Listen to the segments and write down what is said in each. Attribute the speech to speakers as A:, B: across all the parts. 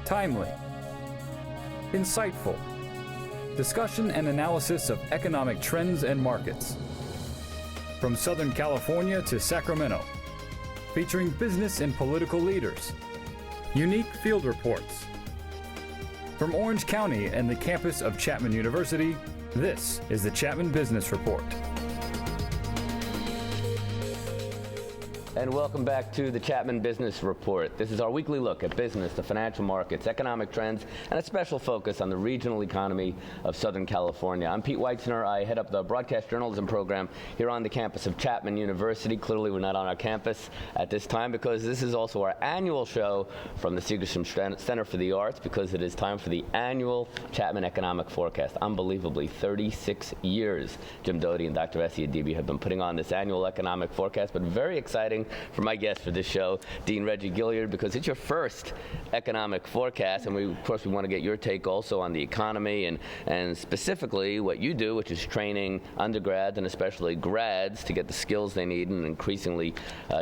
A: timely, insightful, discussion and analysis of economic trends and markets. From Southern California to Sacramento, featuring business and political leaders, unique field reports. From Orange County and the campus of Chapman University, this is the Chapman Business Report.
B: And welcome back to the Chapman Business Report. This is our weekly look at business, the financial markets, economic trends, and a special focus on the regional economy of Southern California. I'm Pete Weitzner. I head up the broadcast journalism program here on the campus of Chapman University. Clearly, we're not on our campus at this time because this is also our annual show from the Segerstrom Center for the Arts, because it is time for the annual Chapman Economic Forecast. Unbelievably, 36 years Jim Doty and Dr. Essie Adibi have been putting on this annual economic forecast, but very exciting for my guest for this show, Dean Reggie Gilyard, because it's your first economic forecast, and of course we want to get your take also on the economy and specifically what you do, which is training undergrads and especially grads to get the skills they need in an increasingly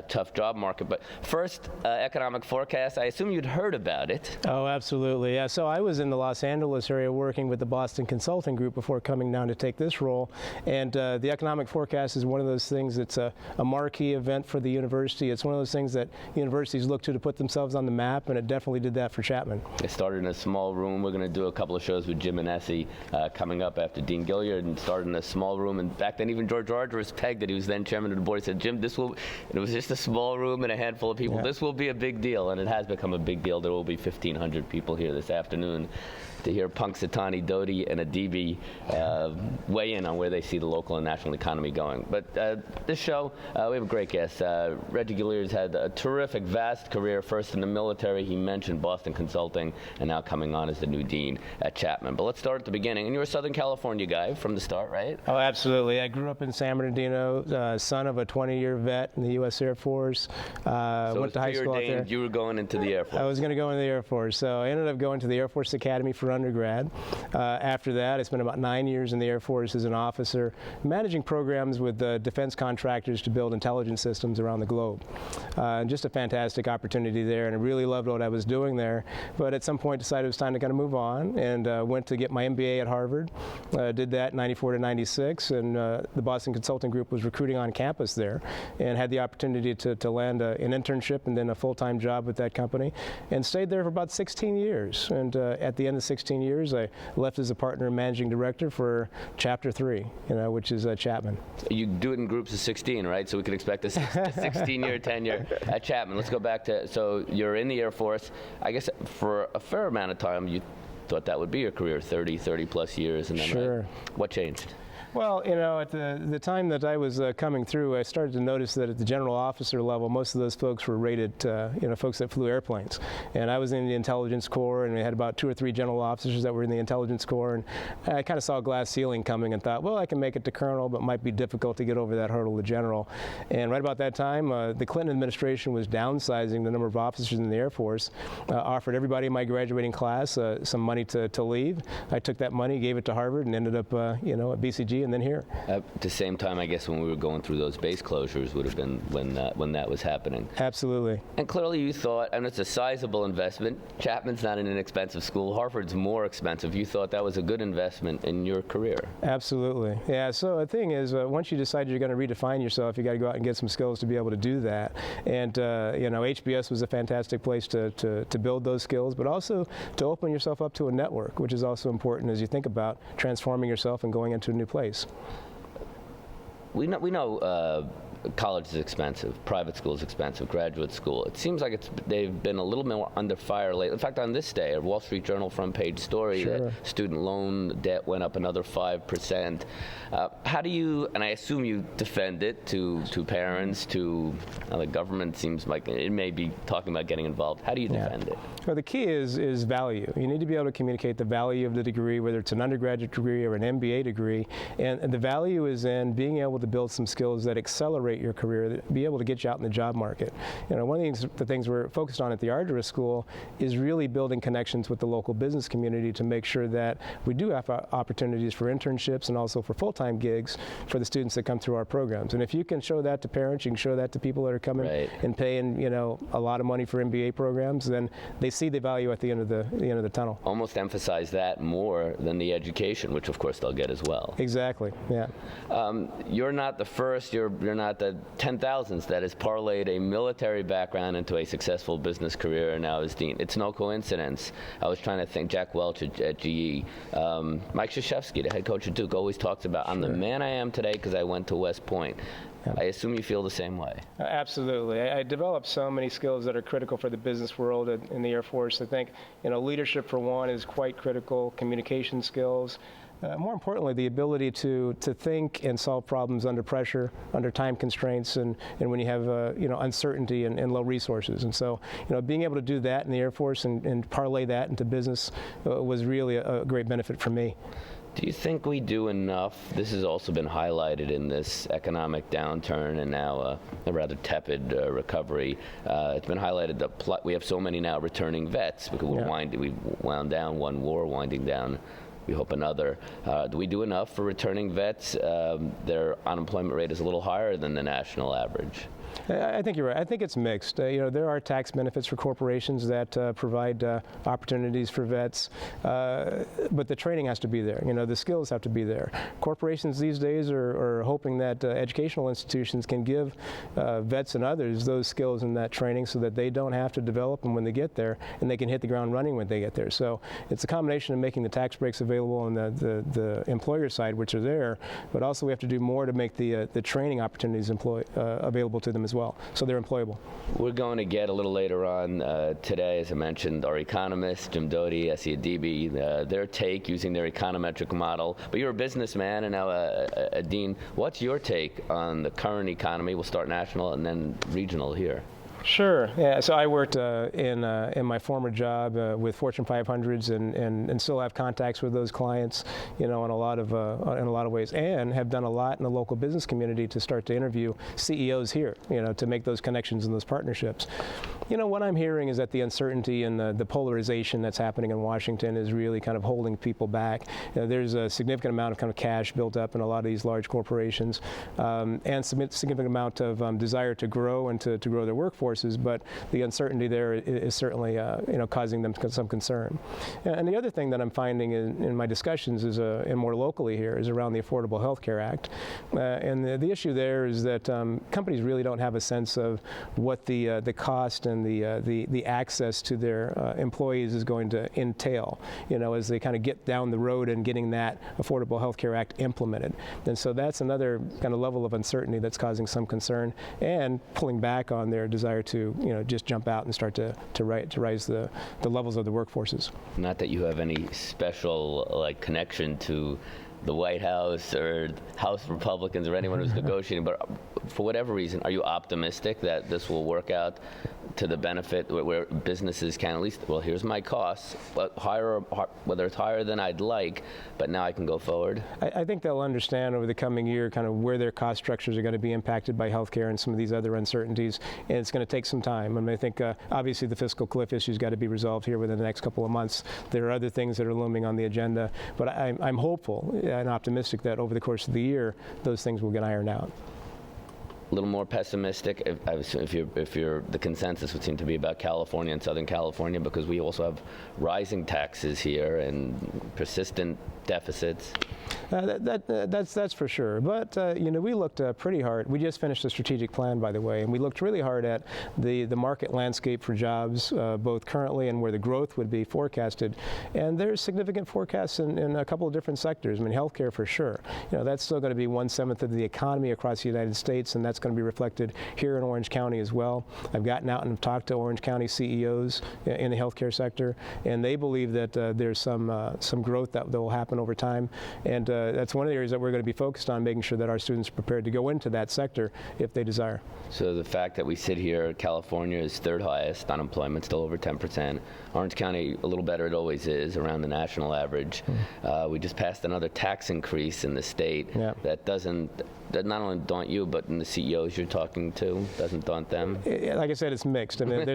B: tough job market. But first, economic forecast, I assume you'd heard about it.
C: Oh, absolutely. Yeah, so I was in the Los Angeles area working with the Boston Consulting Group before coming down to take this role, and the economic forecast is one of those things that's a marquee event for the university. It's one of those things that universities look to put themselves on the map, and it definitely did that for Chapman.
B: It started in a small room. We're going to do a couple of shows with Jim and Essie coming up after Dean Gilyard, and started in a small room. And back then, even George Argyros pegged it. He was then chairman of the board. He said, Jim, it was just a small room and a handful of people. Yeah. This will be a big deal, and it has become a big deal. There will be 1,500 people here this afternoon to hear Punxsutawney, Doty, and Adibi weigh in on where they see the local and national economy going. But this show, we have a great guest. Reggie Gilyard's had a terrific, vast career, first in the military. He mentioned Boston Consulting, and now coming on as the new dean at Chapman. But let's start at the beginning. And you're a Southern California guy from the start, right?
C: Oh, absolutely. I grew up in San Bernardino, son of a 20-year vet in the U.S. Air Force.
B: So
C: went to high school out there.
B: You were going into the Air Force.
C: I was going to go into the Air Force. So I ended up going to the Air Force Academy for undergrad. After that, I spent about 9 years in the Air Force as an officer, managing programs with defense contractors to build intelligence systems around the globe. Just a fantastic opportunity there, and I really loved what I was doing there. But at some point decided it was time to kind of move on, and went to get my MBA at Harvard. Did that 94 to 96, and the Boston Consulting Group was recruiting on campus there, and had the opportunity to land an internship and then a full-time job with that company, and stayed there for about 16 years. And at the end of 16 years, I left as a partner and managing director for Chapter 3, which is Chapman.
B: You do it in groups of 16, right? So we could expect a 16-year tenure at Chapman. Let's go back to, so you're in the Air Force. I guess for a fair amount of time, you thought that would be your career, 30 plus years. And then
C: sure.
B: What changed?
C: Well, at the time that I was coming through, I started to notice that at the general officer level, most of those folks were rated, folks that flew airplanes. And I was in the intelligence corps, and we had about 2 or 3 general officers that were in the intelligence corps. And I kind of saw a glass ceiling coming and thought, well, I can make it to colonel, but it might be difficult to get over that hurdle to general. And right about that time, the Clinton administration was downsizing the number of officers in the Air Force, offered everybody in my graduating class some money to leave. I took that money, gave it to Harvard, and ended up, at BCG and then here.
B: At the same time, I guess, when we were going through those base closures would have been when that was happening.
C: Absolutely.
B: And clearly you thought, and it's a sizable investment, Chapman's not an inexpensive school, Harvard's more expensive. You thought that was a good investment in your career.
C: Absolutely. Yeah, so the thing is, once you decide you're going to redefine yourself, you got to go out and get some skills to be able to do that. And, HBS was a fantastic place to build those skills, but also to open yourself up to a network, which is also important as you think about transforming yourself and going into a new place.
B: We know college is expensive, private school is expensive, graduate school. It seems like they've been a little more under fire lately. In fact, on this day, a Wall Street Journal front page story that student loan debt went up another 5%. How do you, and I assume you defend it to parents, to the government seems like it may be talking about getting involved. How do you defend it?
C: Well, the key is value. You need to be able to communicate the value of the degree, whether it's an undergraduate degree or an MBA degree, and the value is in being able to build some skills that accelerate accelerate your career, be able to get you out in the job market. One of the things we're focused on at the Argyros School is really building connections with the local business community to make sure that we do have opportunities for internships and also for full-time gigs for the students that come through our programs. And if you can show that to parents, you can show that to people that are coming and paying, a lot of money for MBA programs, then they see the value at the end of the tunnel.
B: Almost emphasize that more than the education, which of course they'll get as well.
C: Exactly. Yeah.
B: You're not the first. You're not the 10,000th that has parlayed a military background into a successful business career and now is dean. It's no coincidence. I was trying to think. Jack Welch at GE, Mike Krzyzewski, the head coach at Duke, always talks about, I'm the man I am today because I went to West Point. I assume you feel the same way. Absolutely.
C: I developed so many skills that are critical for the business world in the Air Force. I think, leadership for one is quite critical, communication skills. More importantly, the ability to think and solve problems under pressure, under time constraints, and when you have uncertainty and low resources. And so, being able to do that in the Air Force and parlay that into business was really a great benefit for me.
B: Do you think we do enough? This has also been highlighted in this economic downturn and now a rather tepid recovery. It's been highlighted that we have so many now returning vets because we wound down one war, winding down, we hope, another. Do we do enough for returning vets? Their unemployment rate is a little higher than the national average.
C: I think you're right. I think it's mixed. There are tax benefits for corporations that provide opportunities for vets, but the training has to be there. The skills have to be there. Corporations these days are hoping that educational institutions can give vets and others those skills and that training so that they don't have to develop them when they get there, and they can hit the ground running when they get there. So it's a combination of making the tax breaks available on the employer side, which are there, but also we have to do more to make the training opportunities available to them as well, so they're employable.
B: We're going to get a little later on today, as I mentioned, our economists, Jim Doty, Essie Adibi, their take using their econometric model. But you're a businessman and now a dean. What's your take on the current economy? We'll start national and then regional here.
C: Sure. Yeah. So I worked in my former job with Fortune 500s and still have contacts with those clients, in a lot of ways, and have done a lot in the local business community to start to interview CEOs here, to make those connections and those partnerships. What I'm hearing is that the uncertainty and the polarization that's happening in Washington is really kind of holding people back. There's a significant amount of kind of cash built up in a lot of these large corporations, and significant amount of desire to grow and to grow their workforces, but the uncertainty there is certainly causing them some concern. And the other thing that I'm finding in my discussions is, and more locally here, is around the Affordable Health Care Act. And the issue there is that companies really don't have a sense of what the cost and the access to their employees is going to entail, as they kind of get down the road and getting that Affordable Health Care Act implemented. And so that's another kind of level of uncertainty that's causing some concern and pulling back on their desire to just jump out and start to rise the levels of the workforces.
B: Not that you have any special connection to the White House or House Republicans or anyone who's negotiating, but for whatever reason, are you optimistic that this will work out to the benefit where businesses can at least, well, here's my costs, but whether it's higher than I'd like, but now I can go forward?
C: I think they'll understand over the coming year kind of where their cost structures are going to be impacted by healthcare and some of these other uncertainties, and it's going to take some time. I mean, I think obviously the fiscal cliff issue's got to be resolved here within the next couple of months. There are other things that are looming on the agenda, but I'm hopeful and optimistic that over the course of the year, those things will get ironed out.
B: A little more pessimistic, if you're the consensus would seem to be about California and Southern California, because we also have rising taxes here and persistent deficits.
C: That's for sure. But we looked pretty hard. We just finished a strategic plan, by the way, and we looked really hard at the market landscape for jobs, both currently and where the growth would be forecasted. And there's significant forecasts in a couple of different sectors. I mean, healthcare for sure. That's still going to be 1/7 of the economy across the United States, and that's going to be reflected here in Orange County as well. I've gotten out and talked to Orange County CEOs in the healthcare sector, and they believe that there's some growth that will happen over time. And that's one of the areas that we're going to be focused on, making sure that our students are prepared to go into that sector if they desire.
B: So the fact that we sit here, California is third highest, unemployment still over 10%. Orange County, a little better, it always is, around the national average. We just passed another tax increase in the state that not only daunt you, but in the CEOs you're talking to? Doesn't daunt them?
C: Like I said, it's mixed. I mean,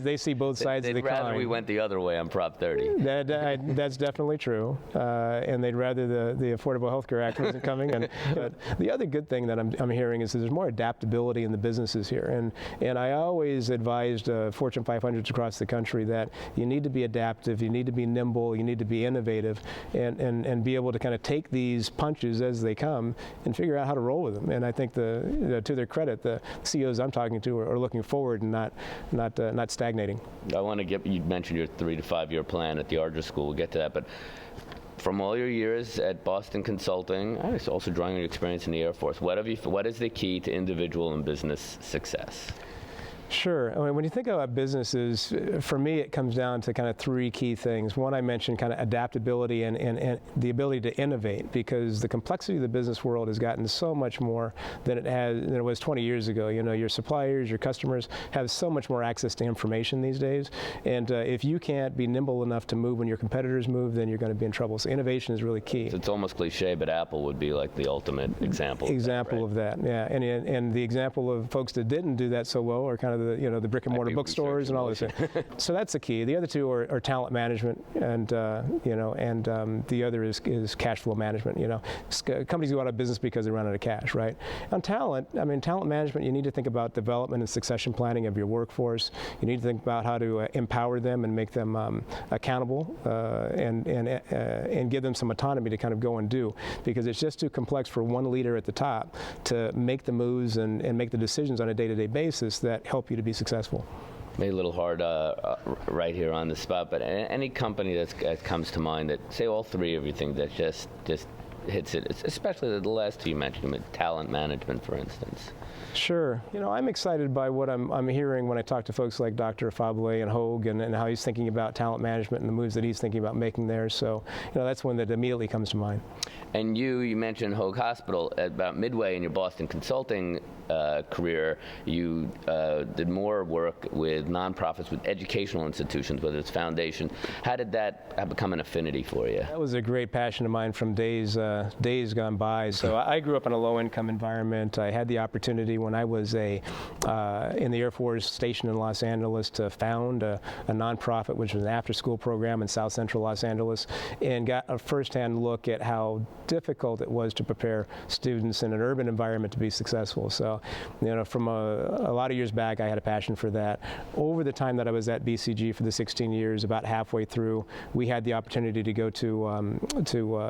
C: they see both sides of the coin.
B: They'd rather we went the other way on Prop 30.
C: That's definitely true, and they'd rather the Affordable Health Care Act wasn't coming. But the other good thing that I'm hearing is that there's more adaptability in the businesses here, and I always advised Fortune 500s across the country that you need to be adaptive, you need to be nimble, you need to be innovative, and be able to kind of take these punches as they come and figure out how to roll with them. And I think to their credit, the CEOs I'm talking to are looking forward and not stagnating.
B: I want to you mentioned your 3 to 5 year plan at the Argyros School. We'll get to that, but from all your years at Boston Consulting, also drawing on your experience in the Air Force, what is the key to individual and business success?
C: Sure. I mean, when you think about businesses, for me, it comes down to kind of 3 key things. One, I mentioned kind of adaptability and the ability to innovate, because the complexity of the business world has gotten so much more than it was 20 years ago. You know, your suppliers, your customers have so much more access to information these days. And if you can't be nimble enough to move when your competitors move, then you're going to be in trouble. So innovation is really key.
B: So it's almost cliche, but Apple would be like the ultimate example of that,
C: yeah. And the example of folks that didn't do that so well are kind of the brick and mortar bookstores and all this. So that's the key. The other 2 are talent management, and the other is cash flow management. You know, companies go out of business because they run out of cash, right? On talent, I mean, talent management, you need to think about development and succession planning of your workforce. You need to think about how to empower them and make them accountable, and give them some autonomy to kind of go and do, because it's just too complex for one leader at the top to make the moves and make the decisions on a day-to-day basis that help you to be successful.
B: Maybe a little hard right here on the spot, but any company that comes to mind that, say, all 3 of you think that just hits it, especially the last 2 you mentioned, talent management, for instance.
C: Sure. You know, I'm excited by what I'm hearing when I talk to folks like Dr. Fabre and Hogue and how he's thinking about talent management and the moves that he's thinking about making there. So, you know, that's one that immediately comes to mind.
B: And you mentioned Hogue Hospital. About midway in your Boston Consulting career, you did more work with nonprofits, with educational institutions, whether it's foundation. How did that become an affinity for you?
C: That was a great passion of mine from days gone by. So I grew up in a low-income environment. I had the opportunity when I was in the Air Force stationed in Los Angeles to found a nonprofit, which was an after-school program in South Central Los Angeles, and got a first-hand look at how difficult it was to prepare students in an urban environment to be successful. So, you know, from a lot of years back, I had a passion for that. Over the time that I was at BCG for the 16 years, about halfway through, we had the opportunity to go to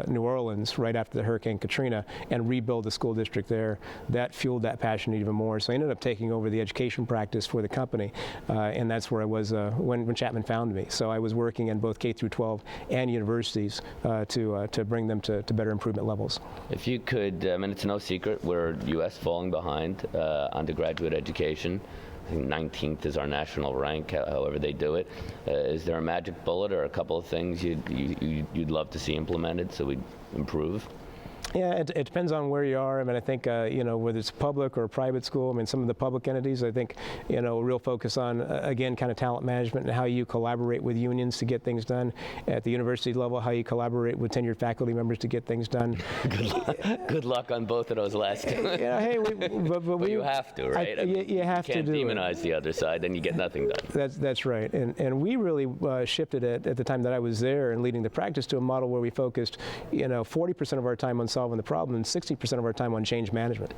C: New Orleans right after the Hurricane Katrina and rebuild the school district there. That fueled that passion even more. So I ended up taking over the education practice for the company, and that's where I was when Chapman found me. So I was working in both K through 12 and universities to bring them to better improvement levels.
B: If you could, I mean, it's no secret we're U.S. falling behind undergraduate education. I think 19th is our national rank, however they do it. Is there a magic bullet or a couple of things you'd love to see implemented so we improve?
C: Yeah, it depends on where you are. I mean, I think, you know, whether it's public or private school, I mean, some of the public entities, I think, you know, real focus on, again, kind of talent management and how you collaborate with unions to get things done. At the university level, how you collaborate with tenured faculty members to get things done.
B: Good luck on both of those last two.
C: Yeah, hey, but
B: you have to, right?
C: You have to do it.
B: You can't demonize the other side, then you get nothing done.
C: That's right. And we really shifted it at the time that I was there and leading the practice to a model where we focused, you know, 40% of our time on solving the problem and 60% of our time on change management.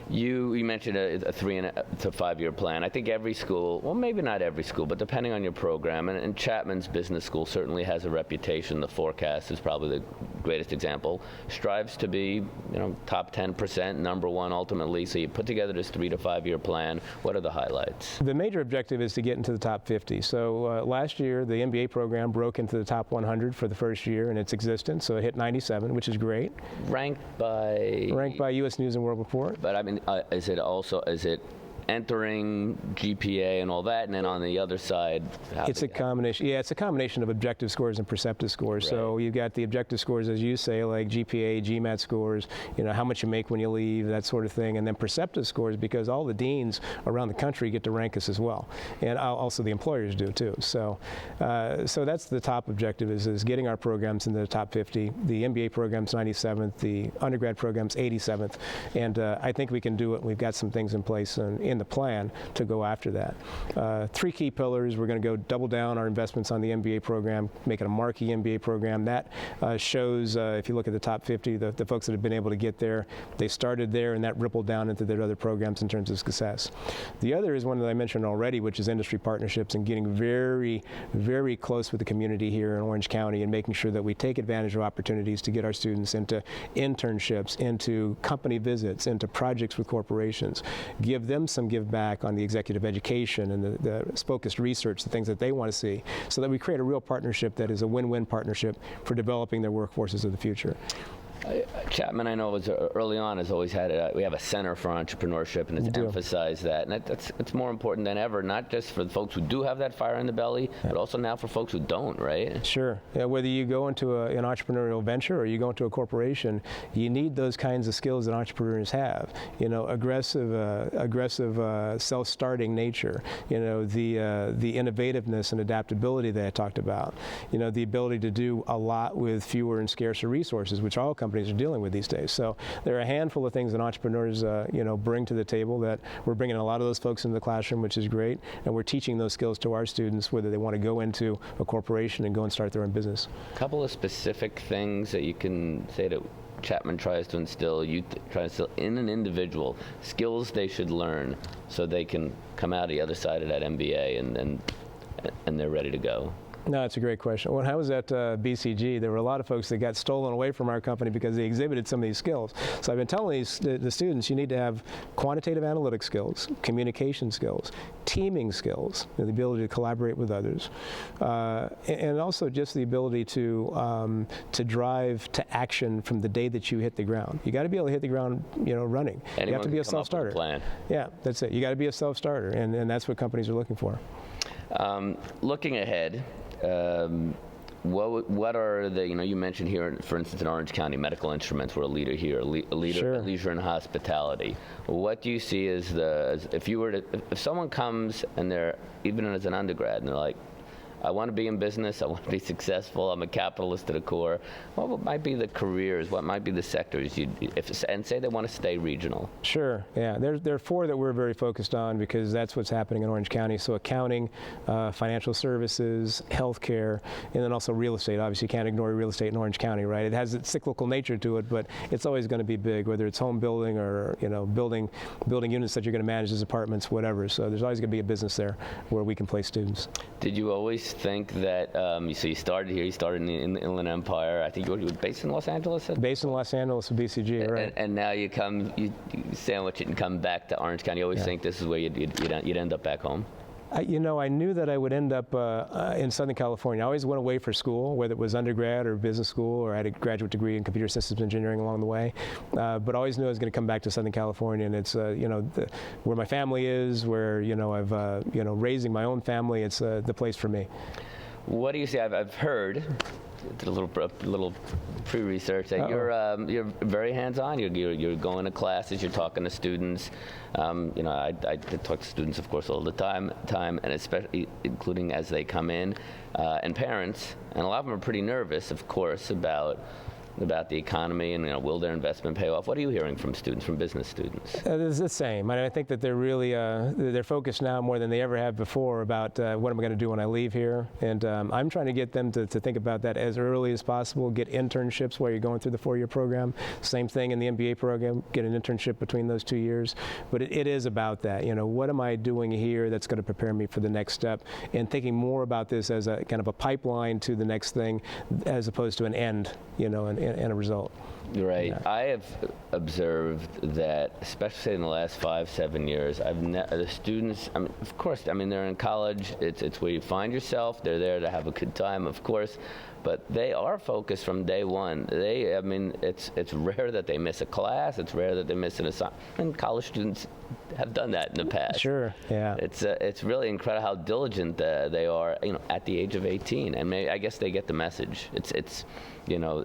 B: You mentioned a 3 to 5 year plan. I think every school, well, maybe not every school, but depending on your program, and Chapman's business school certainly has a reputation. The forecast is probably the greatest example. Strives to be, you know, top 10%, number 1 ultimately. So you put together this 3 to 5 year plan. What are the highlights? The
C: major objective is to get into the top 50. So last year, the MBA program broke into the top 100 for the first year in its existence. So it hit 97, which is great. Ranked by U.S. News and World Report.
B: But I mean, is it entering, GPA, and all that, and then on the other side,
C: it's a combination. Yeah, it's a combination of objective scores and perceptive scores.
B: Right.
C: So you've got the objective scores, as you say, like GPA, GMAT scores, how much you make when you leave, that sort of thing, and then perceptive scores, because all the deans around the country get to rank us as well, and also the employers do too. So that's the top objective, is getting our programs into the top 50. The MBA program's 97th, the undergrad program's 87th, and I think we can do it. We've got some things in place in the plan to go after that. 3 key pillars. We're going to go double down our investments on the MBA program, make it a marquee MBA program. That shows, if you look at the top 50, the folks that have been able to get there, they started there, and that rippled down into their other programs in terms of success. The other is one that I mentioned already, which is industry partnerships, and getting very, very close with the community here in Orange County, and making sure that we take advantage of opportunities to get our students into internships, into company visits, into projects with corporations, give them some give back on the executive education and the focused research, the things that they want to see, so that we create a real partnership that is a win-win partnership for developing their workforces of the future.
B: Chapman, I know, early on has always had we have a center for entrepreneurship, and it's emphasized that, and it's more important than ever, not just for the folks who do have that fire in the belly, but also now for folks who don't, right? Sure.
C: Yeah, whether you go into an entrepreneurial venture or you go into a corporation, you need those kinds of skills that entrepreneurs have. Aggressive, self-starting nature. The innovativeness and adaptability that I talked about. The ability to do a lot with fewer and scarcer resources, which all companies are dealing with these days. So there are a handful of things that entrepreneurs, bring to the table, that we're bringing a lot of those folks into the classroom, which is great, and we're teaching those skills to our students, whether they want to go into a corporation and go and start their own business.
B: A couple of specific things that you can say that Chapman tries to instill in an individual, skills they should learn so they can come out the other side of that MBA and they're ready to go.
C: No, it's a great question. When I was at BCG, there were a lot of folks that got stolen away from our company because they exhibited some of these skills. So I've been telling the students, you need to have quantitative analytic skills, communication skills, teaming skills, the ability to collaborate with others, and also just the ability to drive to action from the day that you hit the ground. You got to be able to hit the ground, running.
B: Anyone
C: you have to be a self-starter.
B: Plan.
C: Yeah, that's it. You got to be a self-starter, and that's what companies are looking for.
B: Looking ahead, what are the, you mentioned here, for instance, in Orange County, medical instruments, we're a leader here, a leader
C: Sure.
B: at leisure and hospitality. What do you see as if someone comes and they're, even as an undergrad, and they're like, I want to be in business, I want to be successful, I'm a capitalist to the core. What might be the careers, what might be the sectors, and say they want to stay regional? Sure,
C: yeah. There are 4 that we're very focused on, because that's what's happening in Orange County. So accounting, financial services, healthcare, and then also real estate. Obviously, you can't ignore real estate in Orange County, right? It has its cyclical nature to it, but it's always going to be big, whether it's home building or building units that you're going to manage as apartments, whatever. So there's always going to be a business there where we can place students.
B: Did you always think that, so you started here, you started in the Inland Empire, I think you were based in Los Angeles?
C: Based in Los Angeles with BCG, right.
B: And now you sandwich it and come back to Orange County. You always think this is where you'd end up back home?
C: I knew that I would end up in Southern California. I always went away for school, whether it was undergrad or business school, or I had a graduate degree in computer systems engineering along the way. But I always knew I was going to come back to Southern California, and it's where my family is, where I've raising my own family. It's the place for me. What do you say? I've heard. Did a little pre-research that you're very hands-on. You're going to classes. You're talking to students. I talk to students, of course, all the time, and especially including as they come in, and parents. And a lot of them are pretty nervous, of course, about the economy and will their investment pay off. What are you hearing from students, from business students? It's the same. I think that they're really they're focused now more than they ever have before about what am I going to do when I leave here, and I'm trying to get them to think about that as early as possible. Get internships while you're going through the 4-year program. Same thing in the MBA program. Get an internship between those 2 years. But it is about that. What am I doing here that's going to prepare me for the next step, and thinking more about this as a kind of a pipeline to the next thing, as opposed to an end, and a result.
B: Right.
C: Yeah.
B: I have observed that, especially in the last 5-7 years, the students, I mean, of course, I mean, they're in college. It's where you find yourself. They're there to have a good time, of course. But they are focused from day one. I mean, it's rare that they miss a class. It's rare that they miss an assignment. And college students have done that in the past.
C: Sure, yeah.
B: It's really incredible how diligent they are, you know, at the age of 18. And I guess they get the message. It's you know,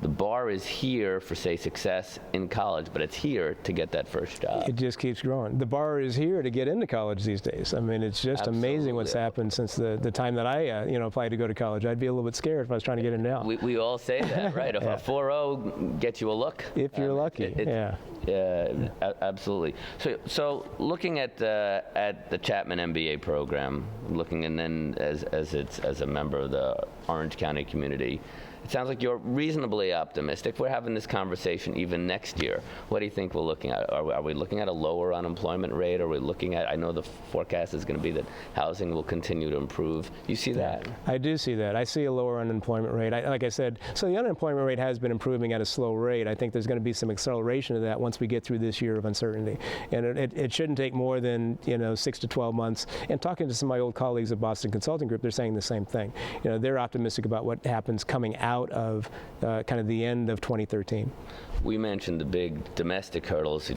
B: the bar is here for, say, success in college, but it's here to get that first job.
C: It just keeps growing. The bar is here to get into college these days. I mean, it's just amazing what's happened since the time that I applied to go to college. I'd be a little bit scared if I was trying to get in now.
B: We all say that, right? If
C: Yeah.
B: a 4.0 gets you a look.
C: If you're lucky, yeah.
B: Yeah, absolutely. So looking at the Chapman MBA program, looking and then as a member of the Orange County community, it sounds like you're reasonably optimistic. We're having this conversation even next year. What do you think we're looking at? Are we looking at a lower unemployment rate? Are we looking at, I know the forecast is going to be that housing will continue to improve. You see that?
C: I do see that. I see a lower unemployment rate. Like I said, so the unemployment rate has been improving at a slow rate. I think there's going to be some acceleration of that once we get through this year of uncertainty. And it shouldn't take more than 6 to 12 months. And talking to some of my old colleagues at Boston Consulting Group, they're saying the same thing. They're optimistic about what happens coming out of kind of the end of 2013.
B: We mentioned the big domestic hurdles,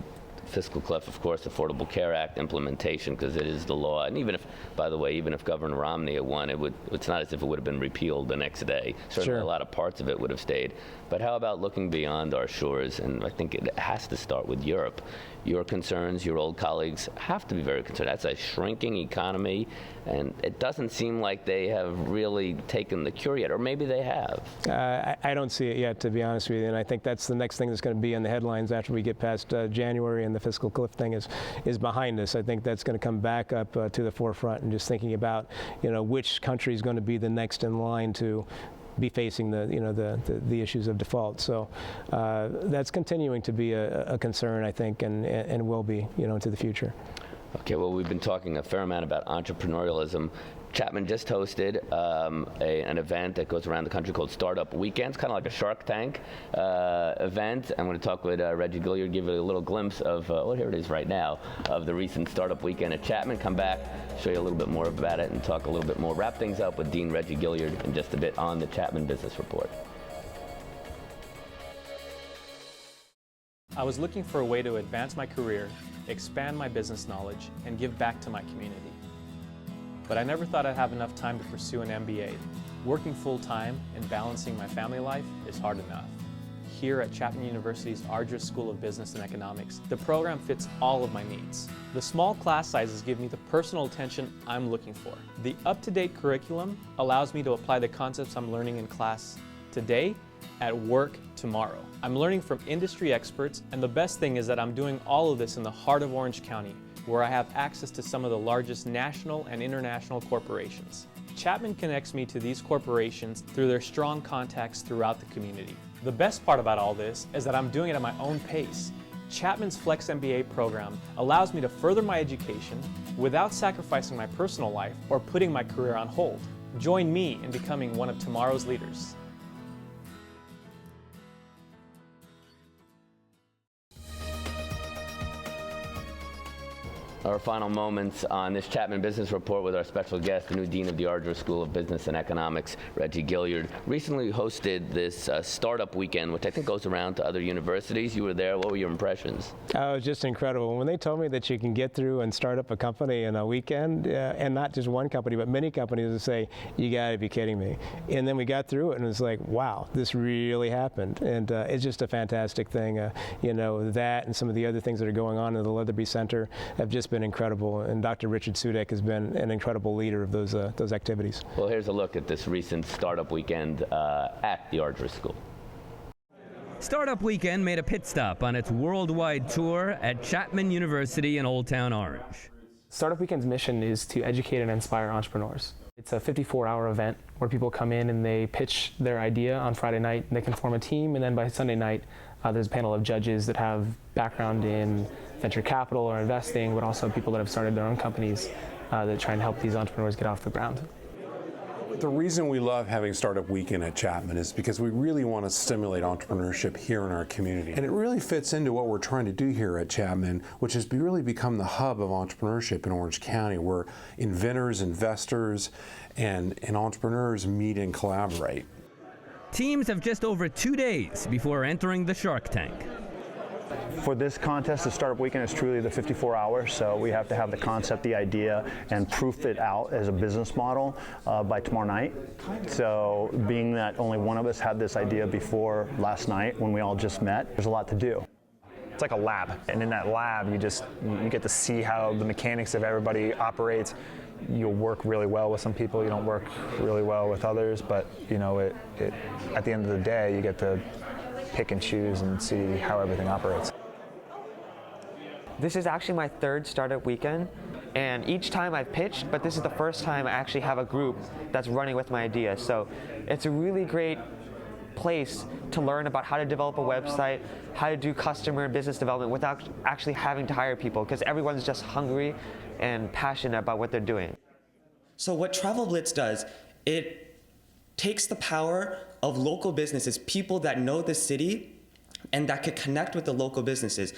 B: fiscal cliff, of course, Affordable Care Act implementation, because it is the law. And even if, by the way, even if Governor Romney had won, it's not as if it would have been repealed the next day. Certainly a lot of parts of it would have stayed. But how about looking beyond our shores? And I think it has to start with Europe. Your concerns, your old colleagues have to be very concerned. That's a shrinking economy, and it doesn't seem like they have really taken the cure yet, or maybe they have.
C: I don't see it yet, to be honest with you, and I think that's the next thing that's going to be in the headlines after we get past January and the fiscal cliff thing is behind us. I think that's going to come back up to the forefront, and just thinking about which country is going to be the next in line to be facing the issues of default. So that's continuing to be a concern, I think, and will be into the future.
B: Okay, well, we've been talking a fair amount about entrepreneurialism. Chapman just hosted an event that goes around the country called Startup Weekends, kind of like a Shark Tank event. I'm going to talk with Reggie Gilyard, give you a little glimpse of, here it is right now, of the recent Startup Weekend at Chapman. Come back, show you a little bit more about it, and talk a little bit more. Wrap things up with Dean Reggie Gilyard in just a bit on the Chapman Business Report.
D: I was looking for a way to advance my career, expand my business knowledge, and give back to my community. But I never thought I'd have enough time to pursue an MBA. Working full-time and balancing my family life is hard enough. Here at Chapman University's Argyros School of Business and Economics, the program fits all of my needs. The small class sizes give me the personal attention I'm looking for. The up-to-date curriculum allows me to apply the concepts I'm learning in class today at work tomorrow. I'm learning from industry experts, and the best thing is that I'm doing all of this in the heart of Orange County, where I have access to some of the largest national and international corporations. Chapman connects me to these corporations through their strong contacts throughout the community. The best part about all this is that I'm doing it at my own pace. Chapman's Flex MBA program allows me to further my education without sacrificing my personal life or putting my career on hold. Join me in becoming one of tomorrow's leaders.
B: Our final moments on this Chapman Business Report with our special guest, the new Dean of the Argyros School of Business and Economics, Reggie Gilyard. Recently hosted this Startup Weekend, which I think goes around to other universities. You were there. What were your impressions?
C: Oh, it was just incredible. When they told me that you can get through and start up a company in a weekend, and not just one company, but many companies would say, you got to be kidding me. And then we got through it, and it was like, wow, this really happened. And it's just a fantastic thing. That and some of the other things that are going on in the Leatherby Center have just been incredible, and Dr. Richard Sudek has been an incredible leader of those activities.
B: Well, here's a look at this recent Startup Weekend at the Argyros School.
E: Startup Weekend made a pit stop on its worldwide tour at Chapman University in Old Town Orange.
F: Startup Weekend's mission is to educate and inspire entrepreneurs. It's a 54-hour event where people come in and they pitch their idea on Friday night, and they can form a team, and then by Sunday night there's a panel of judges that have background in venture capital or investing, but also people that have started their own companies that try and help these entrepreneurs get off the ground.
G: The reason we love having Startup Weekend at Chapman is because we really want to stimulate entrepreneurship here in our community. And it really fits into what we're trying to do here at Chapman, which is really become the hub of entrepreneurship in Orange County, where inventors, investors, and entrepreneurs meet and collaborate.
E: Teams have just over 2 days before entering the Shark Tank.
H: For this contest, the Startup Weekend is truly the 54 hours, so we have to have the concept, the idea, and proof it out as a business model by tomorrow night. So being that only one of us had this idea before last night when we all just met, there's a lot to do. It's like a lab, and in that lab you get to see how the mechanics of everybody operates. You'll work really well with some people, you don't work really well with others, but you know, at the end of the day, you get to pick and choose and see how everything operates.
I: This is actually my third Startup Weekend, and each time I've pitched, but this is the first time I actually have a group that's running with my idea. So it's a really great place to learn about how to develop a website, how to do customer and business development without actually having to hire people, because everyone's just hungry and passionate about what they're doing.
J: So what Travel Blitz does, it takes the power of local businesses, people that know the city and that could connect with the local businesses.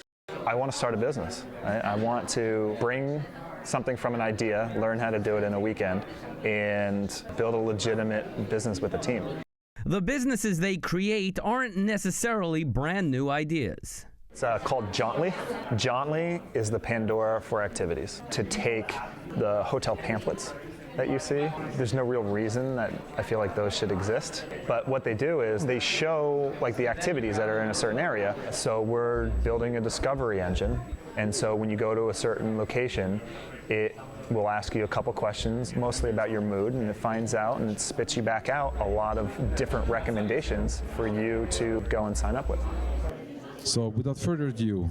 H: I want to start a business. I want to bring something from an idea, learn how to do it in a weekend, and build a legitimate business with a team.
E: The businesses they create aren't necessarily brand new ideas.
H: It's called Jauntly. Jauntly is the Pandora for activities. To take the hotel pamphlets that you see, there's no real reason that I feel like those should exist. But what they do is they show like the activities that are in a certain area. So we're building a discovery engine. And so when you go to a certain location, it will ask you a couple questions, mostly about your mood, and it finds out and it spits you back out a lot of different recommendations for you to go and sign up with.
K: So without further ado,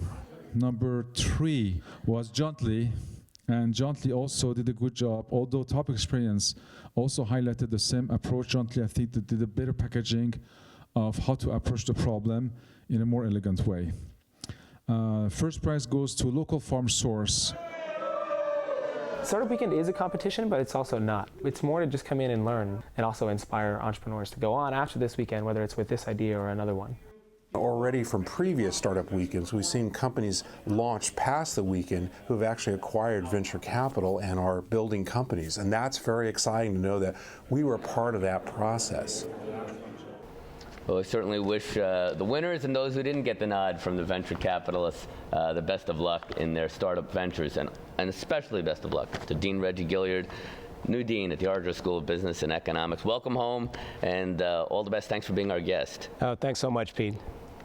K: number 3 was Jauntly, and Jauntly also did a good job, although Top Experience also highlighted the same approach. Jauntly, I think, that did a better packaging of how to approach the problem in a more elegant way. First prize goes to Local Farm Source.
F: Startup Weekend is a competition, but it's also not. It's more to just come in and learn and also inspire entrepreneurs to go on after this weekend, whether it's with this idea or another one.
G: Already from previous Startup Weekends, we've seen companies launch past the weekend who have actually acquired venture capital and are building companies. And that's very exciting to know that we were part of that process.
B: Well, I certainly wish the winners and those who didn't get the nod from the venture capitalists the best of luck in their startup ventures, and especially best of luck to Dean Reggie Gilyard, new dean at the Argyros School of Business and Economics. Welcome home, and all the best. Thanks for being our guest.
C: Oh, thanks so much, Pete.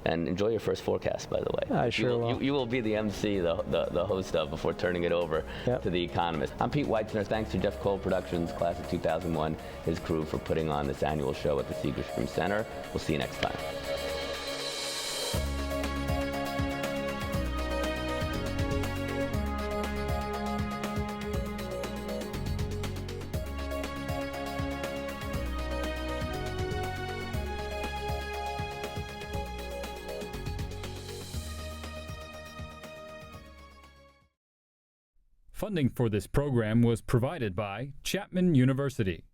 B: And enjoy your first forecast, by the way.
C: I sure will.
B: You will be the MC, the host of, before turning it over to The Economist. I'm Pete Weitzner. Thanks to Jeff Cole Productions, class of 2001, his crew, for putting on this annual show at the Segerstrom Center. We'll see you next time.
A: Funding for this program was provided by Chapman University.